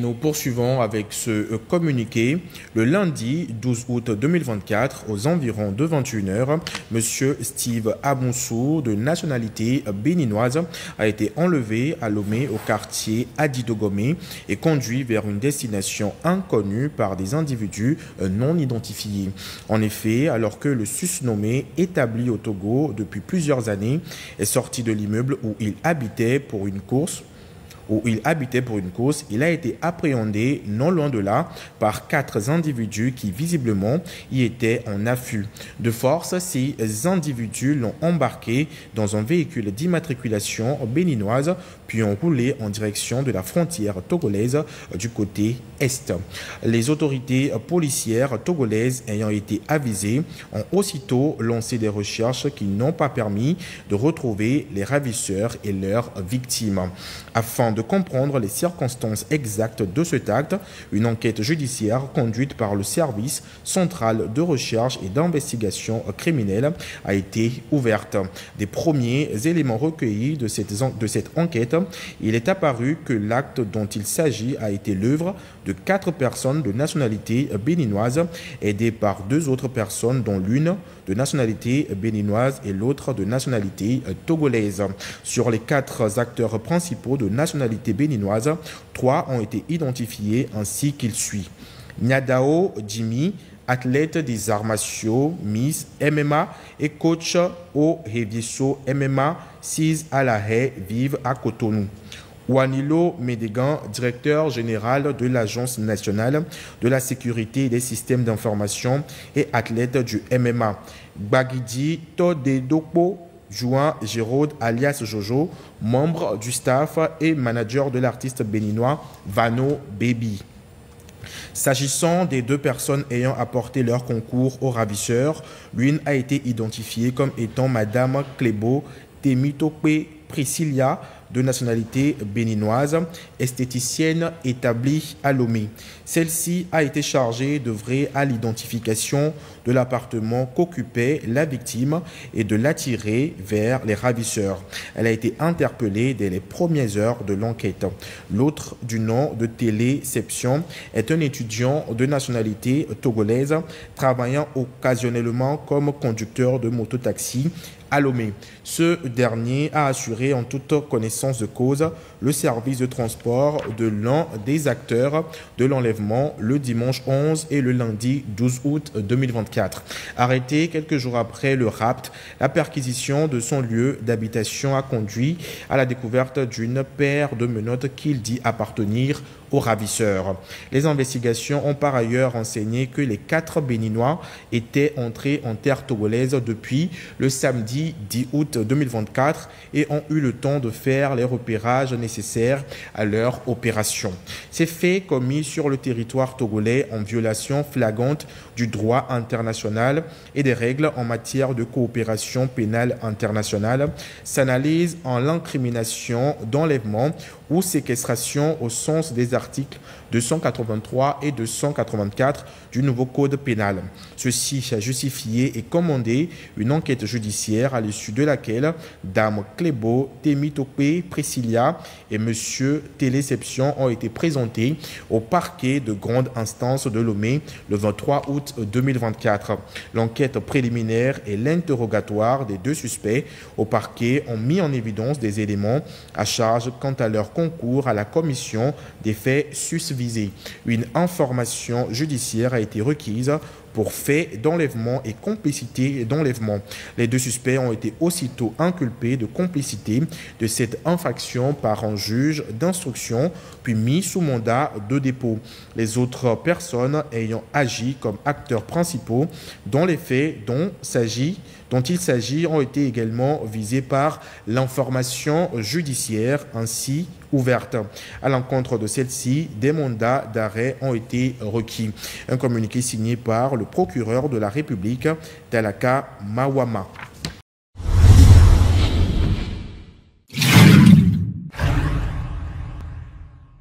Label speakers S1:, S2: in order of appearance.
S1: Nous poursuivons avec ce communiqué. Le lundi 12 août 2024, aux environs de 21 h, M. Steve Abounsou, de nationalité béninoise, a été enlevé à Lomé au quartier Adidogomé et conduit vers une destination inconnue par des individus non identifiés. En effet, alors que le susnommé, établi au Togo depuis plusieurs années, est sorti de l'immeuble où il habitait pour une course, il a été appréhendé non loin de là par 4 individus qui visiblement y étaient en affût. De force, ces individus l'ont embarqué dans un véhicule d'immatriculation béninoise puis ont roulé en direction de la frontière togolaise du côté est. Les autorités policières togolaises ayant été avisées ont aussitôt lancé des recherches qui n'ont pas permis de retrouver les ravisseurs et leurs victimes. Afin de comprendre les circonstances exactes de cet acte, une enquête judiciaire conduite par le service central de recherche et d'investigation criminelle a été ouverte. Des premiers éléments recueillis de cette enquête, il est apparu que l'acte dont il s'agit a été l'œuvre de 4 personnes de nationalité béninoise, aidées par 2 autres personnes, dont l'une de nationalité béninoise et l'autre de nationalité togolaise. Sur les 4 acteurs principaux de nationalité béninoise, 3 ont été identifiés ainsi qu'il suit. Nyadao Jimmy, athlète des arts martiaux, Miss MMA et coach au Revieso MMA, 6 à La Haye, vive à Cotonou. Wanilo Médégan, directeur général de l'Agence nationale de la sécurité des systèmes d'information et athlète du MMA. Gbagidi Todedokpo, Juan Giraud alias Jojo, membre du staff et manager de l'artiste béninois Vano Baby. S'agissant des 2 personnes ayant apporté leur concours aux ravisseurs, l'une a été identifiée comme étant Madame Clébo Temitope Priscilla, de nationalité béninoise, esthéticienne établie à Lomé. Celle-ci a été chargée d'œuvrer à l'identification de l'appartement qu'occupait la victime et de l'attirer vers les ravisseurs. Elle a été interpellée dès les premières heures de l'enquête. L'autre, du nom de Téléception, est un étudiant de nationalité togolaise travaillant occasionnellement comme conducteur de mototaxi à Lomé. Ce dernier a assuré en toute connaissance de cause le service de transport de l'un des acteurs de l'enlèvement le dimanche 11 et le lundi 12 août 2024. Arrêté quelques jours après le rapt, la perquisition de son lieu d'habitation a conduit à la découverte d'une paire de menottes qu'il dit appartenir aux ravisseurs. Les investigations ont par ailleurs renseigné que les 4 Béninois étaient entrés en terre togolaise depuis le samedi 10 août 2024 et ont eu le temps de faire les repérages nécessaires à leur opération. Ces faits commis sur le territoire togolais en violation flagrante du droit international et des règles en matière de coopération pénale internationale s'analysent en l'incrimination d'enlèvement ou séquestration au sens des articles 283 et 284 du nouveau code pénal. Ceci a justifié et commandé une enquête judiciaire à l'issue de laquelle Dame Clébo Temitope Priscilla et Monsieur Téléception ont été présentés au parquet de grande instance de Lomé le 23 août 2024. L'enquête préliminaire et l'interrogatoire des 2 suspects au parquet ont mis en évidence des éléments à charge quant à leur concours à la commission des faits susvisés. Une information judiciaire a été requise pour fait d'enlèvement et complicité d'enlèvement. Les 2 suspects ont été aussitôt inculpés de complicité de cette infraction par un juge d'instruction, puis mis sous mandat de dépôt. Les autres personnes ayant agi comme acteurs principaux dans les faits dont il s'agit ont été également visées par l'information judiciaire ainsi ouverte. À l'encontre de celle-ci, des mandats d'arrêt ont été requis. Un communiqué signé par le procureur de la République, Talaka Mawama.